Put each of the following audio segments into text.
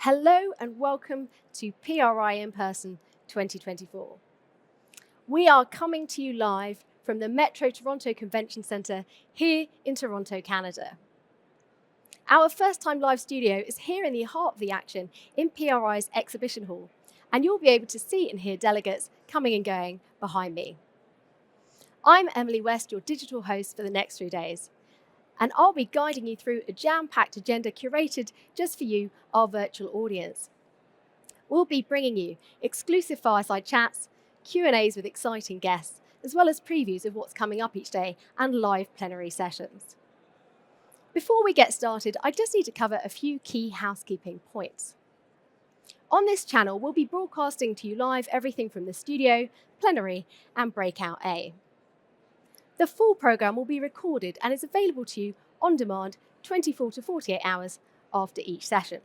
Hello and welcome to PRI in Person 2024. We are coming to you live from the Metro Toronto Convention Centre here in Toronto, Canada. Our first time live studio is here in the heart of the action in PRI's exhibition hall, and you'll be able to see and hear delegates coming and going behind me. I'm Emily West, your digital host for the next 3 days, and I'll be guiding you through a jam-packed agenda curated just for you, our virtual audience. We'll be bringing you exclusive fireside chats, Q&As with exciting guests, as well as previews of what's coming up each day and live plenary sessions. Before we get started, I just need to cover a few key housekeeping points. On this channel, we'll be broadcasting to you live everything from the studio, plenary, and breakout A. The full programme will be recorded and is available to you on demand 24 to 48 hours after each session.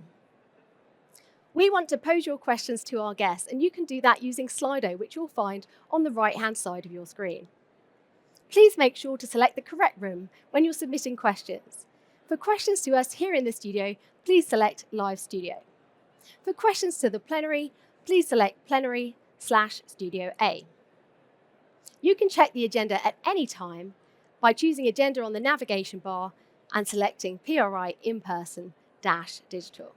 We want to pose your questions to our guests, and you can do that using Slido, which you'll find on the right-hand side of your screen. Please make sure to select the correct room when you're submitting questions. For questions to us here in the studio, please select Live Studio. For questions to the plenary, please select Plenary/Studio A. You can check the agenda at any time by choosing Agenda on the navigation bar and selecting PRI in person-digital.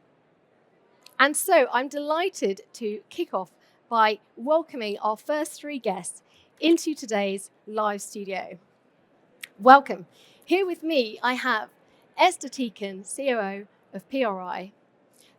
And so I'm delighted to kick off by welcoming our first 3 guests into today's live studio. Welcome. Here with me, I have Esther Teeken, COO of PRI,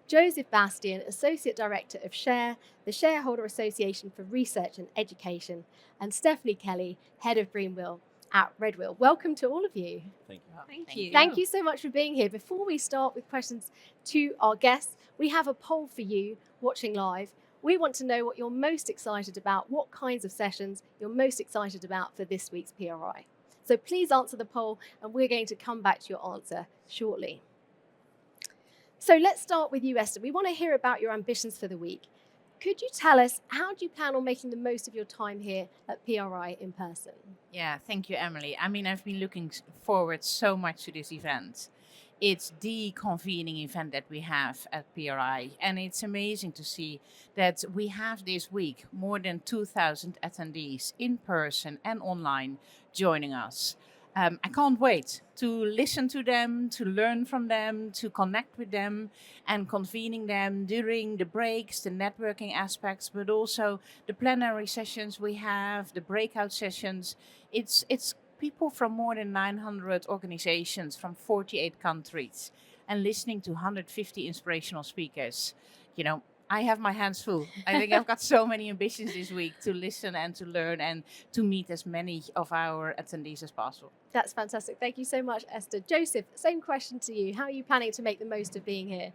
Joseph Bastien, Associate Director of SHARE, the Shareholder Association for Research and Education, and Stephanie Kelly, Head of Greenwheel at Redwheel. Welcome to all of you. Thank you. Thank you. Thank you so much for being here. Before we start with questions to our guests, we have a poll for you watching live. We want to know what you're most excited about, what kinds of sessions you're most excited about for this week's PRI. So please answer the poll, and we're going to come back to your answer shortly. So let's start with you, Esther. We want to hear about your ambitions for the week. Could you tell us, how do you plan on making the most of your time here at PRI in person? Yeah, thank you, Emily. I mean, I've been looking forward so much to this event. It's the convening event that we have at PRI, and it's amazing to see that we have this week more than 2,000 attendees in person and online joining us. I can't wait to listen to them, to learn from them, to connect with them, and convening them during the breaks, the networking aspects, but also the plenary sessions we have, the breakout sessions. It's people from more than 900 organizations from 48 countries and listening to 150 inspirational speakers. You know, I have my hands full. I think I've got so many ambitions this week to listen and to learn and to meet as many of our attendees as possible. That's fantastic. Thank you so much, Esther. Joseph, same question to you. How are you planning to make the most of being here?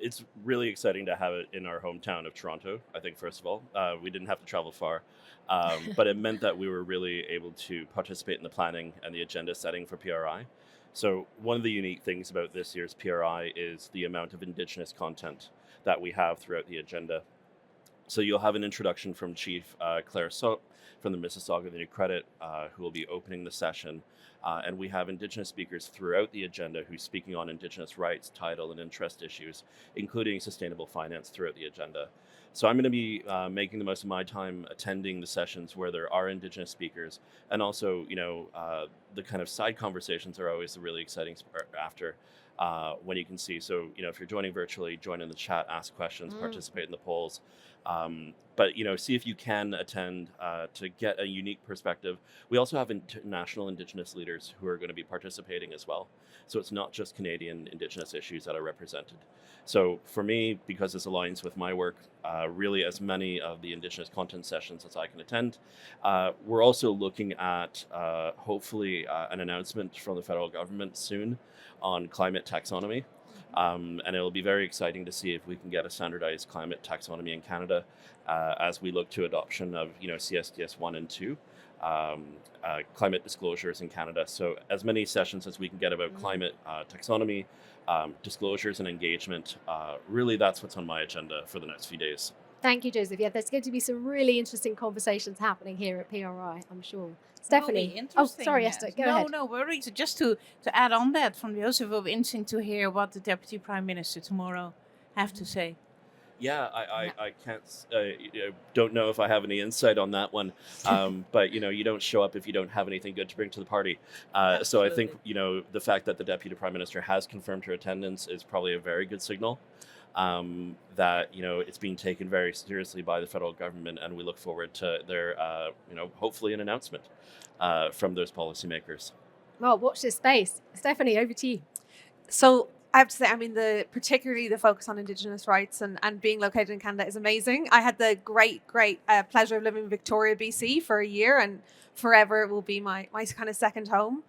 It's really exciting to have it in our hometown of Toronto, I think, first of all. We didn't have to travel far, but it meant that we were really able to participate in the planning and the agenda setting for PRI. So one of the unique things about this year's PRI is the amount of Indigenous content that we have throughout the agenda. So you'll have an introduction from Chief Claire Soap from the Mississauga New Credit, who will be opening the session. And we have Indigenous speakers throughout the agenda who's speaking on Indigenous rights, title, and interest issues, including sustainable finance throughout the agenda. So I'm going to be making the most of my time attending the sessions where there are Indigenous speakers, and also, the kind of side conversations are always the really exciting after. When you can see. So, if you're joining virtually, join in the chat, ask questions, participate in the polls. But, see if you can attend to get a unique perspective. We also have international Indigenous leaders who are going to be participating as well. So it's not just Canadian Indigenous issues that are represented. So for me, because this aligns with my work, really as many of the Indigenous content sessions as I can attend. We're also looking at hopefully an announcement from the federal government soon on climate taxonomy. And it'll be very exciting to see if we can get a standardized climate taxonomy in Canada as we look to adoption of CSDS 1 and 2, climate disclosures in Canada. So as many sessions as we can get about climate taxonomy, disclosures and engagement, really that's what's on my agenda for the next few days. Thank you, Joseph. Yeah, there's going to be some really interesting conversations happening here at PRI, I'm sure. Stephanie. Oh, sorry, Esther. Go ahead. No worries. Just to add on that from Joseph, it will be interesting to hear what the Deputy Prime Minister tomorrow have to say. Yeah, Yeah, I can't, don't know if I have any insight on that one. But you don't show up if you don't have anything good to bring to the party. So I think absolutely. the fact that the deputy prime minister has confirmed her attendance is probably a very good signal. That it's being taken very seriously by the federal government, and we look forward to their hopefully an announcement from those policymakers. Well, watch this space. Stephanie, over to you. So I have to say, I mean, particularly the focus on Indigenous rights and being located in Canada is amazing. I had the great pleasure of living in Victoria, BC for a year, and forever it will be my kind of second home.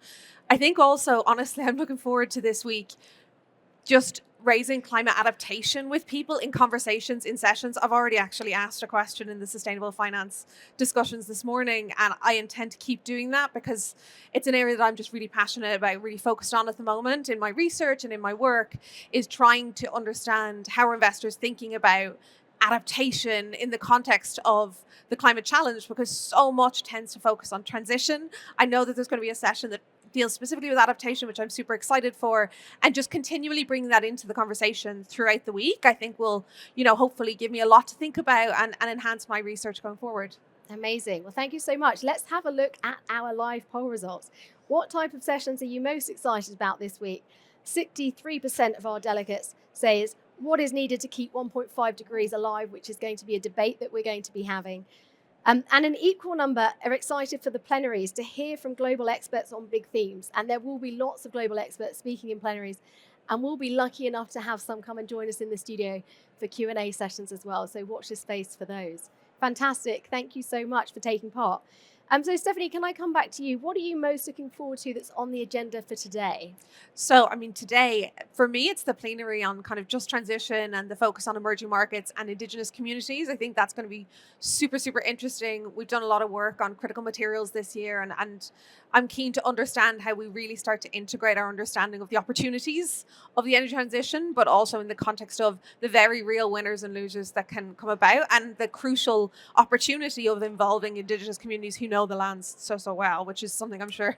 I think also, honestly, I'm looking forward to this week just raising climate adaptation with people in conversations, in sessions. I've already actually asked a question in the sustainable finance discussions this morning, and I intend to keep doing that because it's an area that I'm just really passionate about, really focused on at the moment in my research and in my work, is trying to understand how are investors thinking about adaptation in the context of the climate challenge, because so much tends to focus on transition. I know that there's going to be a session that deals specifically with adaptation, which I'm super excited for, and just continually bringing that into the conversation throughout the week, I think will, hopefully give me a lot to think about and enhance my research going forward. Amazing. Well, thank you so much. Let's have a look at our live poll results. What type of sessions are you most excited about this week? 63% of our delegates say is what is needed to keep 1.5 degrees alive, which is going to be a debate that we're going to be having. And an equal number are excited for the plenaries to hear from global experts on big themes. And there will be lots of global experts speaking in plenaries. And we'll be lucky enough to have some come and join us in the studio for Q&A sessions as well. So watch this space for those. Fantastic. Thank you so much for taking part. So Stephanie, can I come back to you? What are you most looking forward to that's on the agenda for today? So, I mean, today, for me, it's the plenary on kind of just transition and the focus on emerging markets and Indigenous communities. I think that's going to be super, super interesting. We've done a lot of work on critical materials this year, and I'm keen to understand how we really start to integrate our understanding of the opportunities of the energy transition, but also in the context of the very real winners and losers that can come about, and the crucial opportunity of involving Indigenous communities who know the lands so well, which is something I'm sure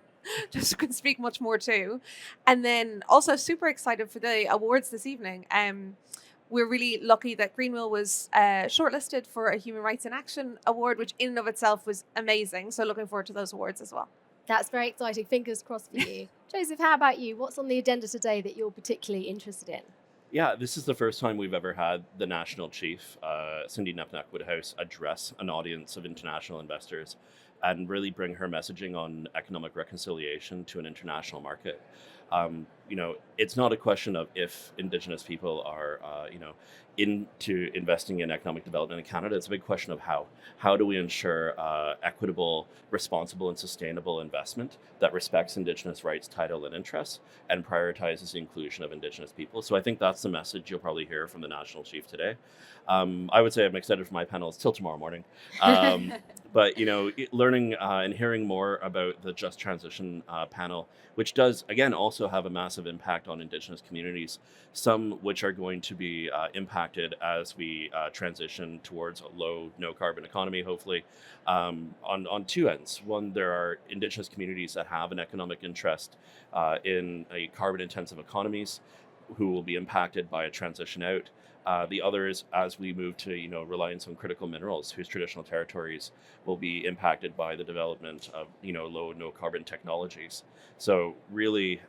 just can speak much more to. And then also super excited for the awards this evening. We're really lucky that Greenwheel was shortlisted for a Human Rights in Action award, which in and of itself was amazing. So looking forward to those awards as well. That's very exciting. Fingers crossed for you. Joseph, how about you? What's on the agenda today that you're particularly interested in? Yeah, this is the first time we've ever had the national chief, Cindy Woodhouse, address an audience of international investors and really bring her messaging on economic reconciliation to an international market. It's not a question of if Indigenous people are, into investing in economic development in Canada. It's a big question of how. How do we ensure equitable, responsible, and sustainable investment that respects Indigenous rights, title, and interests, and prioritizes the inclusion of Indigenous people? So I think that's the message you'll probably hear from the national chief today. I would say I'm excited for my panels till tomorrow morning. But learning and hearing more about the Just Transition panel, which does again also have a massive impact on Indigenous communities, some which are going to be impacted as we transition towards a low, no carbon economy, hopefully, on two ends. One, there are Indigenous communities that have an economic interest in a carbon intensive economies who will be impacted by a transition out. The others, as we move to reliance on critical minerals, whose traditional territories will be impacted by the development of low, no carbon technologies. So really,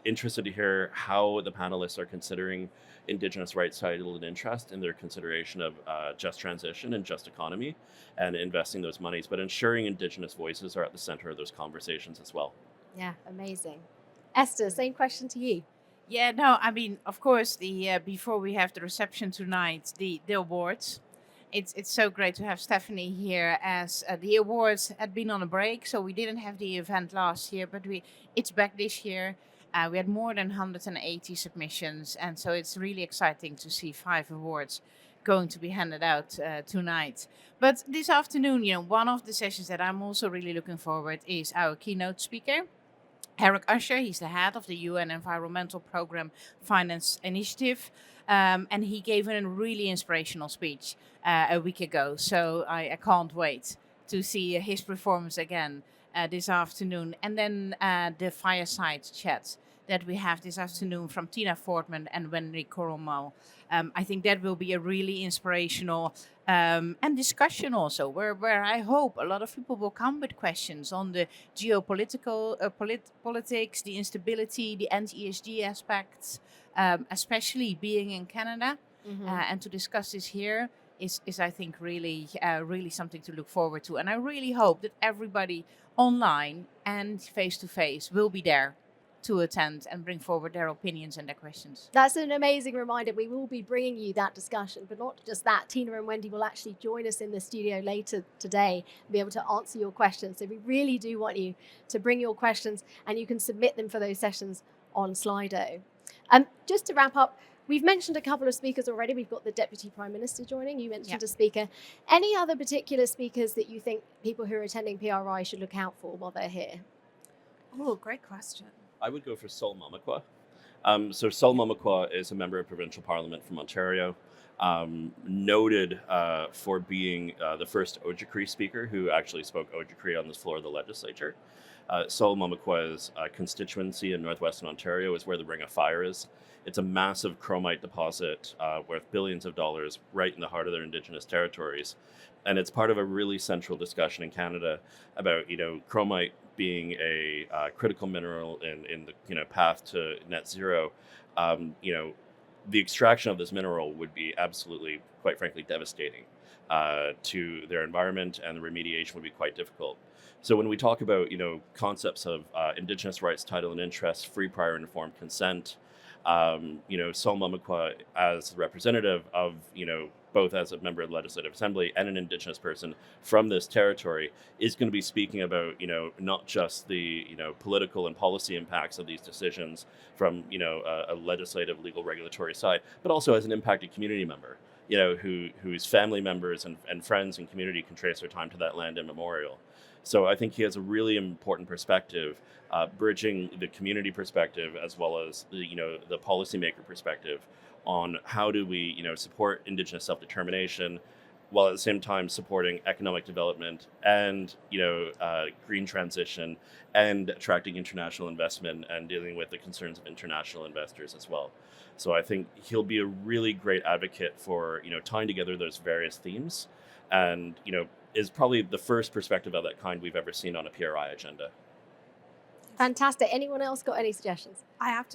interested to hear how the panelists are considering Indigenous rights, title, and interest in their consideration of just transition and just economy, and investing those monies, but ensuring Indigenous voices are at the center of those conversations as well. Yeah, amazing. Esther, same question to you. Yeah, no, I mean, of course, the before we have the reception tonight, the awards. It's so great to have Stephanie here, as the awards had been on a break, so we didn't have the event last year, but it's back this year. We had more than 180 submissions, and so it's really exciting to see 5 awards going to be handed out tonight. But this afternoon, one of the sessions that I'm also really looking forward is our keynote speaker, Eric Usher. He's the head of the UN Environmental Program Finance Initiative, and he gave a really inspirational speech a week ago. So I can't wait to see his performance again this afternoon. And then the fireside chat that we have this afternoon from Tina Fortman and Wendy Koromal. I think that will be a really inspirational and discussion also, where I hope a lot of people will come with questions on the geopolitical politics, the instability, the anti-ESG aspects, especially being in Canada. And to discuss this here is I think really something to look forward to. And I really hope that everybody online and face to face will be there to attend and bring forward their opinions and their questions. That's an amazing reminder. We will be bringing you that discussion, but not just that. Tina and Wendy will actually join us in the studio later today and be able to answer your questions. So we really do want you to bring your questions, and you can submit them for those sessions on Slido. Just to wrap up, we've mentioned a couple of speakers already. We've got the Deputy Prime Minister joining. You mentioned a speaker. Any other particular speakers that you think people who are attending PRI should look out for while they're here? Oh, great question. I would go for Sol Mamakwa. So Sol Mamakwa is a member of provincial parliament from Ontario, noted for being the first Ojibwe speaker who actually spoke Ojibwe on the floor of the legislature. Sol Mamakwa's constituency in northwestern Ontario is where the Ring of Fire is. It's a massive chromite deposit worth billions of dollars right in the heart of their Indigenous territories. And it's part of a really central discussion in Canada about, chromite being a critical mineral in the path to net zero. The extraction of this mineral would be absolutely, quite frankly, devastating to their environment, and the remediation would be quite difficult. So when we talk about concepts of Indigenous rights, title and interest, free, prior, and informed consent, Sol Mamakwa, as representative of both as a member of the Legislative Assembly and an Indigenous person from this territory, is going to be speaking about not just the political and policy impacts of these decisions from a legislative, legal, regulatory side, but also as an impacted community member, whose family members and friends and community can trace their time to that land immemorial. So I think he has a really important perspective, bridging the community perspective as well as the policymaker perspective on how do we support Indigenous self-determination while at the same time supporting economic development and green transition and attracting international investment and dealing with the concerns of international investors as well. So I think he'll be a really great advocate for tying together those various themes, and is probably the first perspective of that kind we've ever seen on a PRI agenda. Fantastic. Anyone else got any suggestions? I have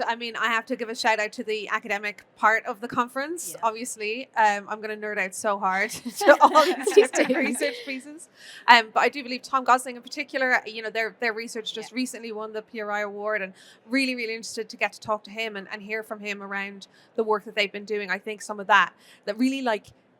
to give a shout out to the academic part of the conference. Obviously, I'm going to nerd out so hard to all these different research pieces. But I do believe Tom Gosling in particular, their research just recently won the PRI award, and really, really interested to get to talk to him and hear from him around the work that they've been doing. I think some of that really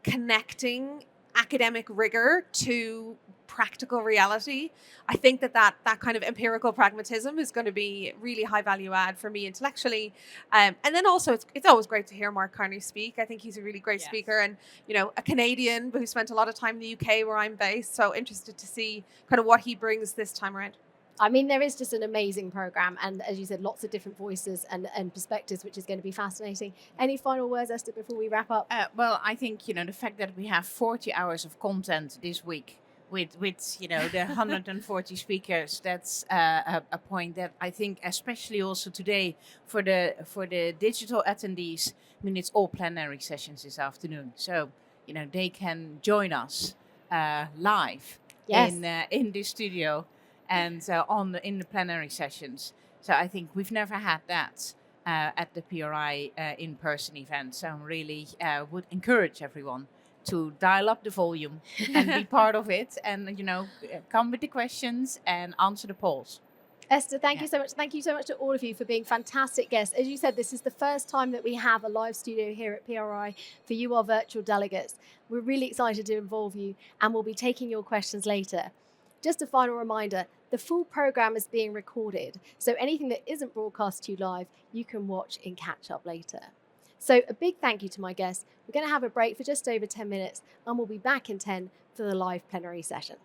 connecting academic rigor to practical reality. I think that kind of empirical pragmatism is going to be really high value add for me intellectually. And then also it's always great to hear Mark Carney speak. I think he's a really great speaker, and a Canadian who spent a lot of time in the UK where I'm based. So interested to see kind of what he brings this time around. I mean, there is just an amazing program, and as you said, lots of different voices and perspectives, which is going to be fascinating. Any final words, Esther, before we wrap up? Well, I think the fact that we have 40 hours of content this week with the 140 speakers, that's a point that I think, especially also today for the digital attendees. I mean, it's all plenary sessions this afternoon, so they can join us live in the studio and in the plenary sessions. So I think we've never had that at the PRI in-person event. So I really would encourage everyone to dial up the volume and be part of it, and come with the questions and answer the polls. Esther, thank you so much. Thank you so much to all of you for being fantastic guests. As you said, this is the first time that we have a live studio here at PRI for you, our virtual delegates. We're really excited to involve you, and we'll be taking your questions later. Just a final reminder, the full program is being recorded, so anything that isn't broadcast to you live, you can watch and catch up later. So a big thank you to my guests. We're going to have a break for just over 10 minutes, and we'll be back in 10 for the live plenary session.